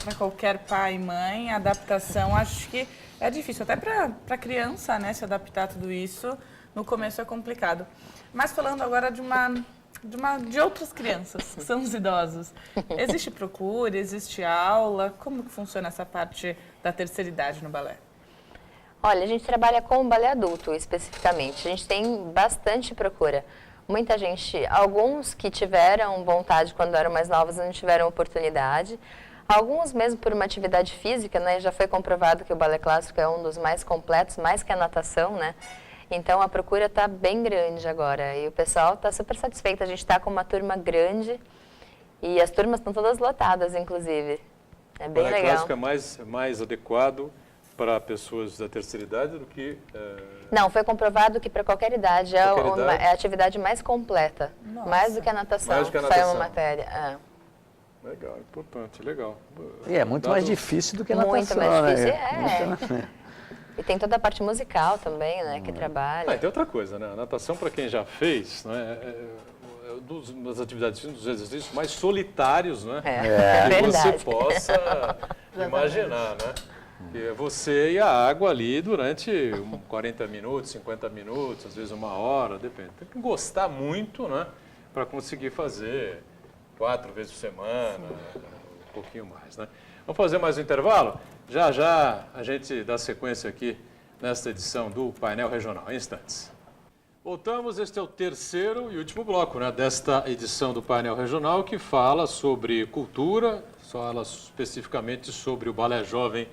Para qualquer pai e mãe, a adaptação acho que é difícil. Até para criança, né? Se adaptar a tudo isso, no começo é complicado. Mas falando agora de outras crianças, que são os idosos. Existe procura, existe aula? Como que funciona essa parte da terceira idade no balé? Olha, a gente trabalha com o balé adulto, especificamente. A gente tem bastante procura. Muita gente, alguns que tiveram vontade quando eram mais novos não tiveram oportunidade. Alguns mesmo por uma atividade física, né? Já foi comprovado que o balé clássico é um dos mais completos, mais que a natação, né? Então a procura está bem grande agora e o pessoal está super satisfeito. A gente está com uma turma grande e as turmas estão todas lotadas, inclusive. É bem balé legal. clássico é mais adequado para pessoas da terceira idade do que... Não, foi comprovado que para qualquer idade é a atividade mais completa. Nossa. Mais do que a natação. Mais do que a Saiu natação. uma matéria. Legal, importante, legal. E é muito mais difícil do que a Muito natação, mais né? difícil, E tem toda a parte musical também, né, que trabalha. Ah, e tem outra coisa, né? A natação, para quem já fez, né, das atividades físicas, dos exercícios mais solitários, né? Que você verdade. possa imaginar, né? Que é você e a água ali durante 40 minutos, 50 minutos, às vezes 1 hora, depende. Tem que gostar muito, né? Para conseguir fazer 4 vezes por semana, um pouquinho mais, né? Vamos fazer mais um intervalo? Já já a gente dá sequência aqui nesta edição do Painel Regional, em instantes. Voltamos, este é o terceiro e último bloco, né, desta edição do Painel Regional, que fala sobre cultura, fala especificamente sobre o Balé Jovem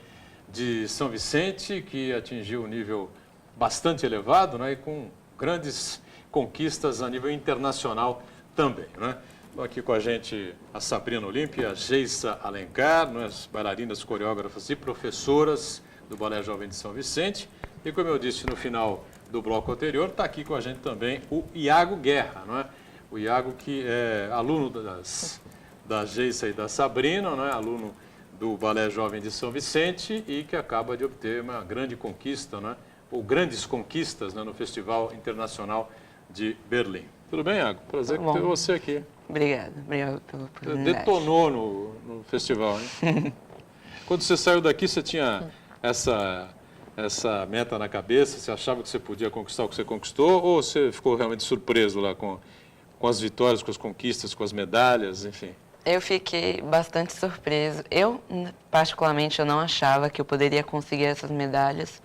de São Vicente, que atingiu um nível bastante elevado, né, e com grandes conquistas a nível internacional também, né? Estão aqui com a gente a Sabrina Olímpia, a Geissa Alencar, né, as bailarinas, coreógrafas e professoras do Balé Jovem de São Vicente. E como eu disse no final do bloco anterior, está aqui com a gente também o Iago Guerra, não é? O Iago que é aluno da Geissa e da Sabrina, não é? Aluno do Balé Jovem de São Vicente e que acaba de obter uma grande conquista, né? Ou grandes conquistas, né, no Festival Internacional de Berlim. Tudo bem, Iago? Prazer ter você aqui. Obrigado pela oportunidade. Detonou no festival, hein? Quando você saiu daqui, você tinha essa meta na cabeça? Você achava que você podia conquistar o que você conquistou? Ou você ficou realmente surpreso lá com as vitórias, com as conquistas, com as medalhas, enfim? Eu fiquei bastante surpreso. Eu, particularmente, eu não achava que eu poderia conseguir essas medalhas,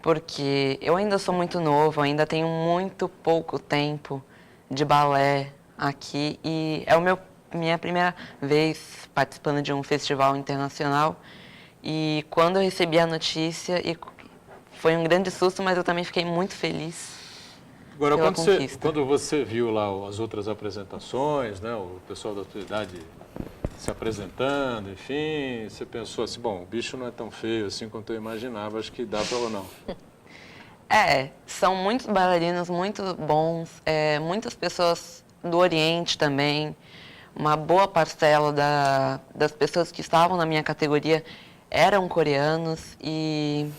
porque eu ainda sou muito novo, ainda tenho muito pouco tempo de balé aqui e é minha primeira vez participando de um festival internacional e quando eu recebi a notícia foi um grande susto, mas eu também fiquei muito feliz. Agora, pela quando conquista. você viu lá as outras apresentações, né, o pessoal da tua idade se apresentando, enfim, você pensou assim, bom, o bicho não é tão feio assim quanto eu imaginava, acho que dá para ou não. São muitos bailarinos muito bons, muitas pessoas do Oriente também, uma boa parcela das pessoas que estavam na minha categoria eram coreanos e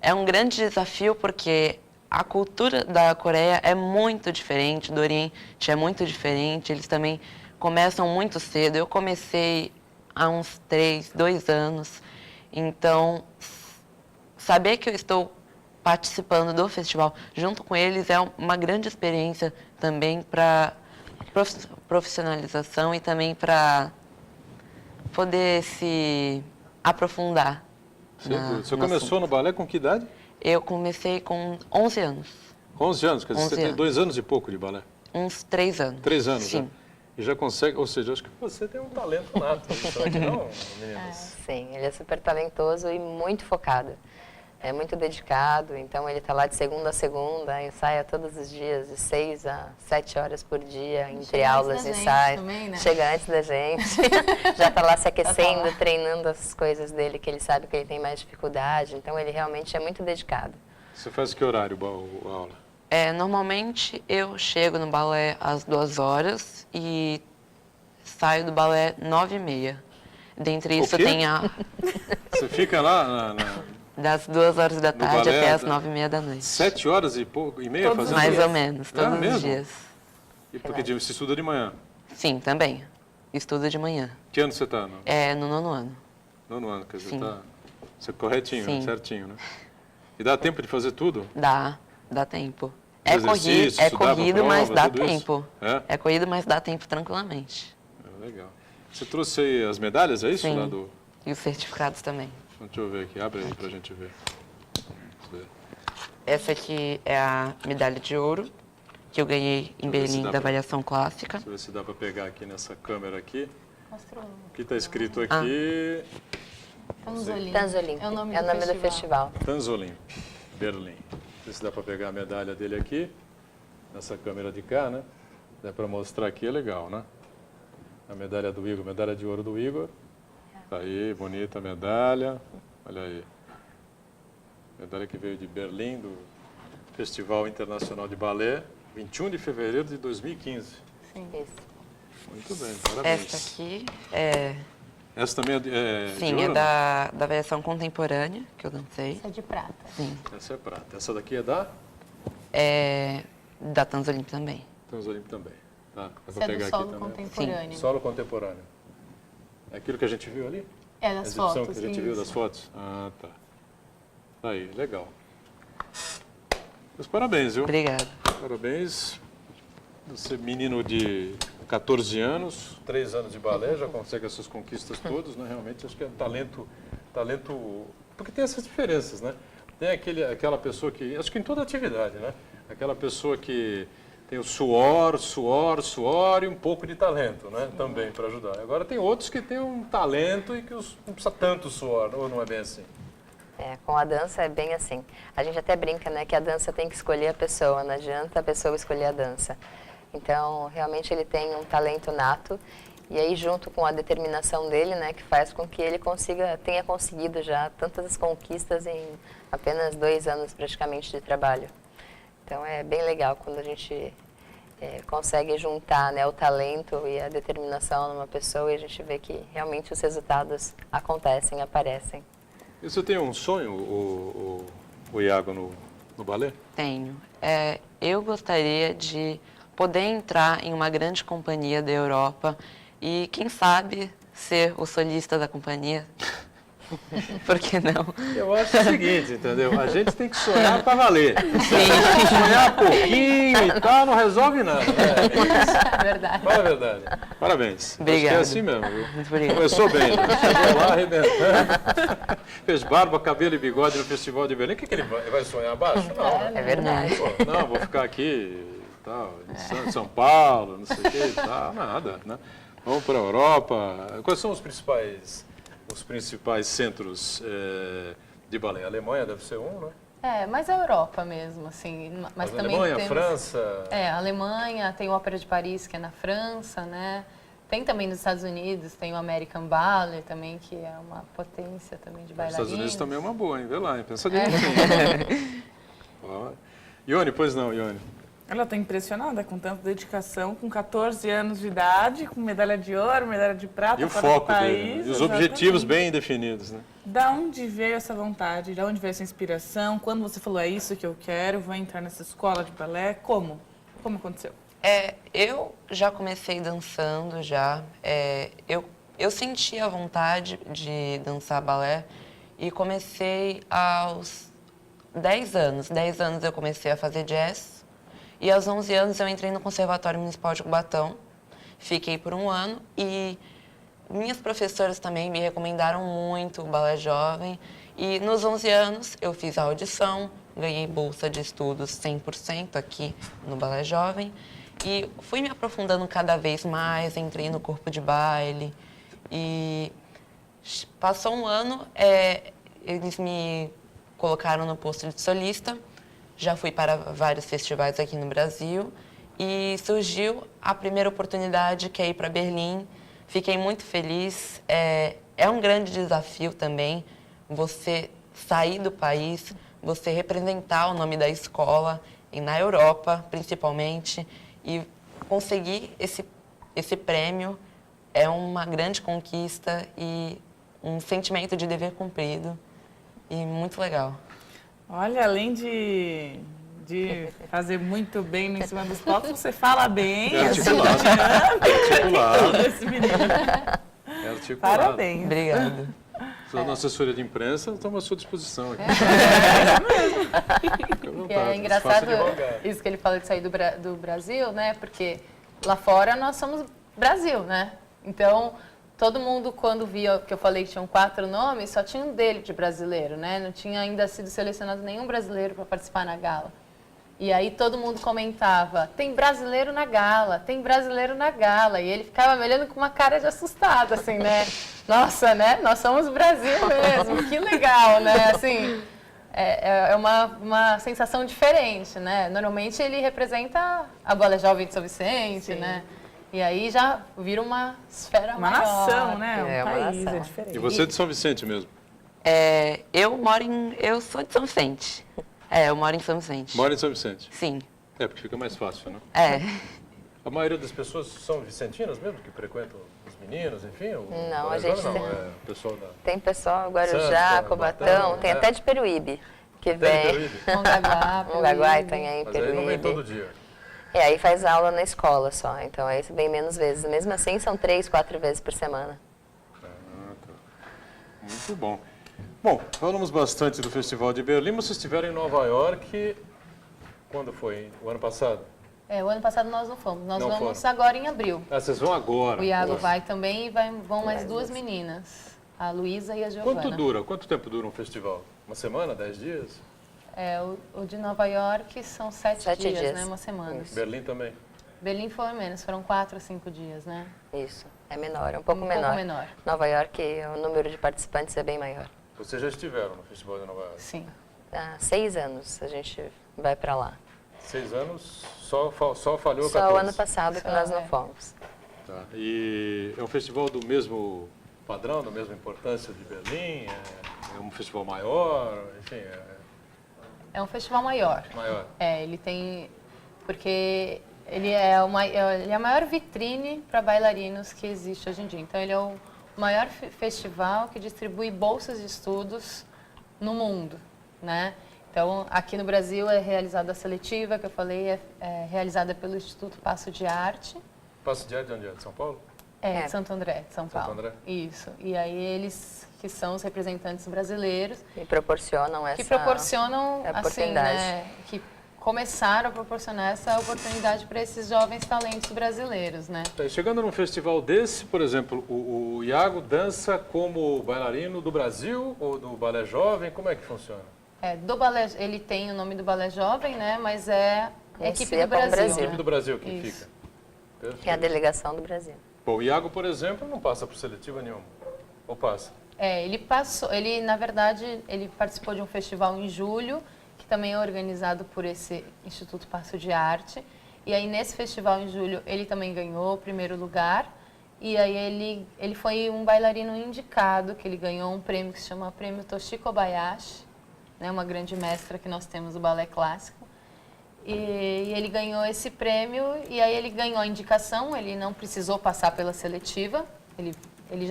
é um grande desafio porque a cultura da Coreia é muito diferente, do Oriente é muito diferente, eles também começam muito cedo. Eu comecei há uns 2 anos, então saber que eu estou participando do festival junto com eles é uma grande experiência também para profissionalização e também para poder se aprofundar. Você começou no balé com que idade? Eu comecei com 11 anos. 11 anos, quer dizer, 11 você tem anos. 2 anos e pouco de balé. Uns 3 anos. 3 anos, Sim. né? E já consegue, ou seja, acho que você tem um talento nato. Será que não, meninas? Sim, ele é super talentoso e muito focado. É muito dedicado, então ele está lá de segunda a segunda, ensaia todos os dias, de 6 a 7 horas por dia, entre Chega antes aulas da e gente ensaios. também, né? Chega antes da gente, já está lá se aquecendo, lá. treinando as coisas dele, que ele sabe que ele tem mais dificuldade, então ele realmente é muito dedicado. Você faz que horário a aula? Normalmente eu chego no balé às 2 horas e saio do balé 9h30. Dentre isso quê? tem a Você fica lá das 2 horas da tarde balé até as da- 9h30 da noite. 7 horas e pouco, e meia Todos fazendo Mais isso? ou menos, todos mesmo? os dias. E porque se estuda de manhã. Sim, também. Estudo de manhã. Que ano você está? No No 9º ano. 9º ano, quer dizer, Sim. você é corretinho, né? Sim. Certinho, né? E dá tempo de fazer tudo? Dá tempo. Os exercícios, É estudar pra corrido, mas prova, dá tudo isso? tempo. É? É corrido, mas dá tempo tranquilamente. Legal. Você trouxe aí as medalhas, é isso? Sim. Lá do... E os certificados também. Deixa eu ver aqui, abre aí pra gente ver. Vamos ver. Essa aqui é a medalha de ouro que eu ganhei em eu ver se Berlim dá da pra- avaliação clássica. Deixa eu ver se dá para pegar aqui nessa câmera aqui. Mostrou. O que está escrito aqui? Tanzolim. Tanzolim, É o nome do festival. Tanzolim, Berlim. Não sei se dá para pegar a medalha dele aqui, nessa câmera de cá, né? Dá para mostrar aqui, é legal, né? A medalha do Igor, medalha de ouro do Igor. Tá aí, bonita a medalha. Olha aí. Medalha que veio de Berlim, do Festival Internacional de Balé, 21 de fevereiro de 2015. Isso. Muito bem, parabéns. Essa aqui é, Essa também é de sim, ouro? é da avaliação contemporânea que eu dancei. Isso é de prata. Sim. Essa é prata. Essa daqui é da É da Tanzolim também. Tanzolim também. Tá, dá Isso pra é do pegar solo aqui também. contemporâneo. Solo contemporâneo. É aquilo que a gente viu ali? É A das exibição fotos. que a gente viu isso. das fotos? Ah, tá. Tá aí, legal. Meus parabéns, viu? Obrigada. Parabéns. Você, menino de 14 anos, 3 anos de balé, já consegue essas conquistas todas, né? Realmente, acho que é um talento... Porque tem essas diferenças, né? Tem aquela pessoa que... Acho que em toda atividade, né? Aquela pessoa que tem o suor e um pouco de talento, né? Também para ajudar. Agora tem outros que têm um talento e que não precisa tanto suor, ou não é bem assim? Com a dança é bem assim. A gente até brinca, né, que a dança tem que escolher a pessoa, não adianta a pessoa escolher a dança. Então, realmente ele tem um talento nato e aí junto com a determinação dele, né, que faz com que ele tenha conseguido já tantas conquistas em apenas 2 anos praticamente de trabalho. Então é bem legal quando a gente consegue juntar, né, o talento e a determinação numa pessoa e a gente vê que realmente os resultados acontecem, aparecem. E você tem um sonho, o Iago, no balé? Tenho. Eu gostaria de poder entrar em uma grande companhia da Europa e, quem sabe, ser o solista da companhia. Por que não? Eu acho o seguinte, entendeu? A gente tem que sonhar para valer. Sonhar pouquinho e tal, não resolve nada. É verdade. Fala a verdade. Parabéns. Obrigada. Acho que é assim mesmo, viu? Muito obrigada. Começou bem, né? Chegou lá arrebentando. Fez barba, cabelo e bigode no Festival de Belém. O que ele vai sonhar abaixo? Não, né? É verdade. Pô, não, vou ficar aqui e tal, em São Paulo, não sei o que e tal, nada, né? Vamos para a Europa. Quais são os principais centros de balé? A Alemanha deve ser um, né? Mas a Europa mesmo, assim. Mas A também Alemanha, temos... França... a Alemanha, tem o Ópera de Paris, que é na França, né? Tem também nos Estados Unidos, tem o American Ballet também, que é uma potência também de Os bailarinos. Estados Unidos também é uma boa, hein? Vê lá, hein? Pensa direitinho. Ó. Ione, pois não, Ione. Ela está impressionada com tanta dedicação, com 14 anos de idade, com medalha de ouro, medalha de prata E o fora foco do dele, país. né? E os Exatamente. objetivos bem definidos, né? Da onde veio essa vontade? Da onde veio essa inspiração? Quando você falou, é isso que eu quero, vou entrar nessa escola de balé? Como? Como aconteceu? Eu já comecei dançando já. Eu senti a vontade de dançar balé e comecei aos 10 anos. 10 anos eu comecei a fazer jazz e aos 11 anos eu entrei no Conservatório Municipal de Cubatão. Fiquei por 1 ano e minhas professoras também me recomendaram muito o balé jovem E nos 11 anos eu fiz a audição, ganhei bolsa de estudos 100% aqui no Balé Jovem e fui me aprofundando cada vez mais, entrei no corpo de baile e passou um ano, eles me colocaram no posto de solista, já fui para vários festivais aqui no Brasil e surgiu a primeira oportunidade que é ir para Berlim. Fiquei muito feliz, é um grande desafio também você sair do país, você representar o nome da escola, e na Europa principalmente, e conseguir esse prêmio é uma grande conquista e um sentimento de dever cumprido e muito legal. Olha, além de fazer muito bem em cima dos palcos, você fala bem, É assim, articulado. Articulado. esse menino. É articulado. Parabéns. Obrigada. Sou da assessoria de imprensa, estamos à sua disposição aqui. Fique à E vontade, é engraçado faça devagar. isso que ele fala de sair do Brasil, né? Porque lá fora nós somos Brasil, né? Então, todo mundo, quando via que eu falei que tinham 4 nomes, só tinha um dele de brasileiro, né? Não tinha ainda sido selecionado nenhum brasileiro para participar na gala. E aí todo mundo comentava, tem brasileiro na gala, tem brasileiro na gala. E ele ficava me olhando com uma cara de assustado, assim, né? Nossa, né? Nós somos Brasil mesmo, que legal, né? Assim, é uma sensação diferente, né? Normalmente ele representa a Balé Jovem de São Vicente, Sim. né? E aí já vira uma esfera Uma maior. nação, né? É, Um uma país, nação. é diferente. E você é de São Vicente mesmo? Eu sou de São Vicente. Eu moro em São Vicente. Mora em São Vicente? Sim. É, porque fica mais fácil, né? É. A maioria das pessoas são vicentinas mesmo, que frequentam os meninos, enfim? Não, Balé a gente Jovem tem- não, o pessoal da... Tem pessoal, Guarujá, Santos, Cubatão, Cubatão, tem até de Peruíbe, que Até de vem. Peruíbe. Mongaguá, Mongaguá tem aí, Mas aí não vem todo Peruíbe. dia. E aí faz aula na escola só, então aí vem menos vezes. Mesmo assim, são 3, 4 vezes por semana. Muito bom. Bom, falamos bastante do Festival de Berlim. Vocês estiveram em Nova York, quando foi? O ano passado? O ano passado nós não fomos. Nós Não vamos foram. agora em abril. Ah, vocês vão agora. O Iago Nossa. vai também e vão mais 2 meninas, a Luísa e a Giovana. Quanto dura? Quanto tempo dura um festival? Uma semana? 10 dias? O de Nova York são 7 7 dias, dias. né? Uma semana. Berlim também? Berlim foi menos, foram 4 a 5 dias, né? Isso, é menor, é um pouco Um menor. pouco menor. Nova York, o número de participantes é bem maior. Vocês já estiveram no Festival de Nova York? Sim. Há 6 anos a gente vai para lá. 6 anos, só falhou 14. Só o ano passado que Só, nós não é. fomos. Tá. E é um festival do mesmo padrão, da mesma importância de Berlim? É um festival maior? Enfim, É um festival maior. maior. Ele tem... Porque ele é a maior vitrine para bailarinos que existe hoje em dia. Então, ele é o maior festival que distribui bolsas de estudos no mundo, né? Então, aqui no Brasil é realizada a seletiva, que eu falei, é realizada pelo Instituto Passo de Arte. Passo de Arte de onde é? De São Paulo? É. De Santo André, de São Paulo. André. Isso. E aí eles, que são os representantes brasileiros, E proporcionam essa... que proporcionam, assim, oportunidade. né, que começaram a proporcionar essa oportunidade para esses jovens talentos brasileiros, né? Tá, e chegando num festival desse, por exemplo, o Iago dança como bailarino do Brasil ou do Balé Jovem? Como é que funciona? Do balé, ele tem o nome do Balé Jovem, né? Mas é a equipe Inicia do com o Brasil. Brasil. A equipe do Brasil que Isso. fica. Perfeito. Que é a delegação do Brasil. Bom, o Iago, por exemplo, não passa por seletiva nenhuma. Ou passa? Ele passou, na verdade, ele participou de um festival em julho, que também é organizado por esse Instituto Passo de Arte. E aí, nesse festival em julho, ele também ganhou o primeiro lugar. E aí, ele foi um bailarino indicado, que ele ganhou um prêmio que se chama Prêmio Toshi Kobayashi, né, uma grande mestra que nós temos do balé clássico. E ele ganhou esse prêmio, e aí ele ganhou a indicação, ele não precisou passar pela seletiva, ele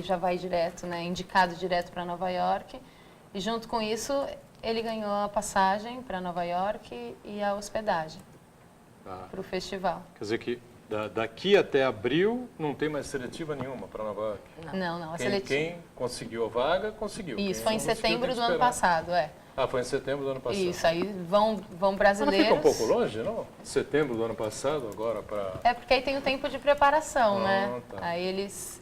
já vai direto, né, indicado direto para Nova York. E junto com isso, ele ganhou a passagem para Nova York e a hospedagem para o festival. Quer dizer que daqui até abril não tem mais seletiva nenhuma para Nova York. Não, a Quem, seletiva. quem conseguiu a vaga, conseguiu. Isso, Quem foi em não conseguiu, setembro tem do que ano esperar. passado, Foi em setembro do ano passado. Isso, aí vão Mas não brasileiros. fica um pouco longe, não? Setembro do ano passado, agora para... É porque aí tem o tempo de preparação, Ah, né? tá. Aí eles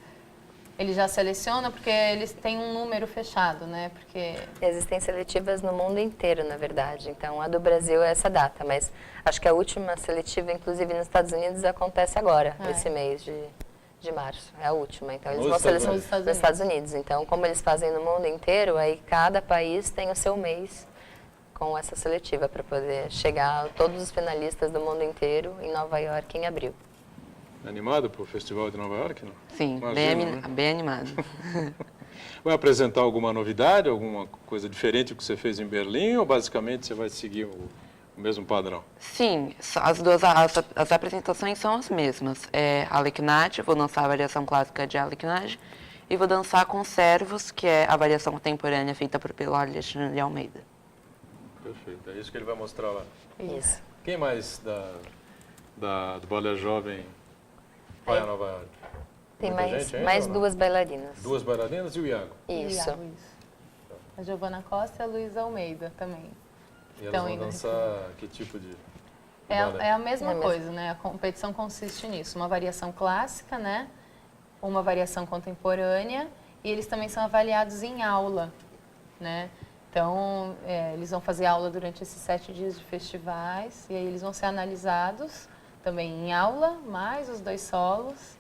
Ele já seleciona porque eles têm um número fechado, né? Porque Existem seletivas no mundo inteiro, na verdade. Então, a do Brasil é essa data, mas acho que a última seletiva, inclusive nos Estados Unidos, acontece agora, esse mês de março. É a última. Então, eles vão selecionar nos Estados Unidos. Então, como eles fazem no mundo inteiro, aí cada país tem o seu mês com essa seletiva para poder chegar a todos os finalistas do mundo inteiro em Nova York em abril. Animado para o Festival de Nova York, não? Sim, Imagino, né? bem animado. Vai apresentar alguma novidade, alguma coisa diferente do que você fez em Berlim, ou basicamente você vai seguir o mesmo padrão? Sim, as apresentações são as mesmas. É Alekinaj, vou dançar a variação clássica de Alekinaj, e vou dançar com Servos, que é a variação contemporânea feita pelo Alexandre de Almeida. Perfeito, é isso que ele vai mostrar lá. Isso. Quem mais do Balé Jovem vai a Nova York? Tem Muita mais, gente ainda, mais ou não? duas bailarinas. Duas bailarinas e o Iago. Isso. A Giovana Costa e a Luísa Almeida também. E elas Então, vão ainda dançar que tipo de balé? É a mesma É coisa, né? A competição consiste nisso. Uma variação clássica, né? Uma variação contemporânea. E eles também são avaliados em aula, né? Então, eles vão fazer aula durante esses 7 dias de festivais. E aí eles vão ser analisados também em aula, mais os 2 solos,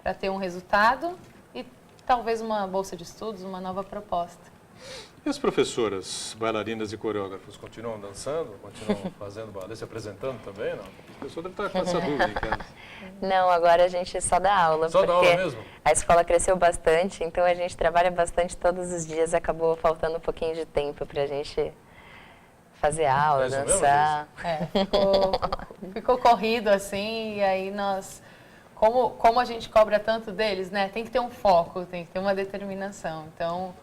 para ter um resultado e talvez uma bolsa de estudos, uma nova proposta. E as professoras, bailarinas e coreógrafos continuam dançando? Continuam fazendo balé, se apresentando também? Não? A pessoa deve estar com essa dúvida em casa. Não, agora a gente só dá aula. Só dá porque aula mesmo? a escola cresceu bastante, então a gente trabalha bastante todos os dias. Acabou faltando um pouquinho de tempo para a gente fazer aula, É isso mesmo, dançar. Ficou corrido assim, e aí nós, como a gente cobra tanto deles, né? Tem que ter um foco, tem que ter uma determinação. Então,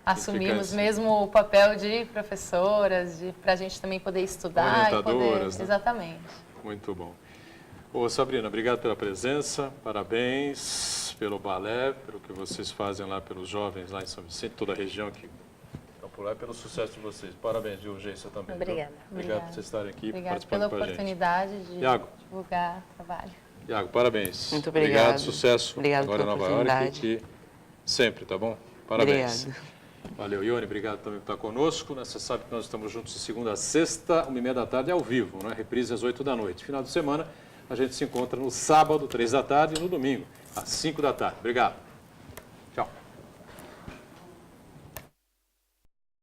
assumimos assim. mesmo o papel de professoras, para a gente também poder estudar e poder... Orientadoras, né? Exatamente. Muito bom. Ô, Sabrina, obrigado pela presença, parabéns pelo balé, pelo que vocês fazem lá pelos jovens lá em São Vicente, toda a região que estão por lá, e pelo sucesso de vocês. Parabéns, viu, Geissa, também. Obrigada. Viu? Obrigado por vocês estarem aqui Obrigada participando pela com a gente. oportunidade de Iago. divulgar o trabalho. Iago, parabéns. Muito obrigado. Sucesso Obrigado agora em pela Nova York oportunidade. e sempre, tá bom? Parabéns. Obrigada. Valeu, Ione, obrigado também por estar conosco. Você sabe que nós estamos juntos de segunda a sexta, 1h30 da tarde, ao vivo, né? Reprise às 8 da noite. Final de semana, a gente se encontra no sábado, 3 da tarde, e no domingo, às 5 da tarde. Obrigado.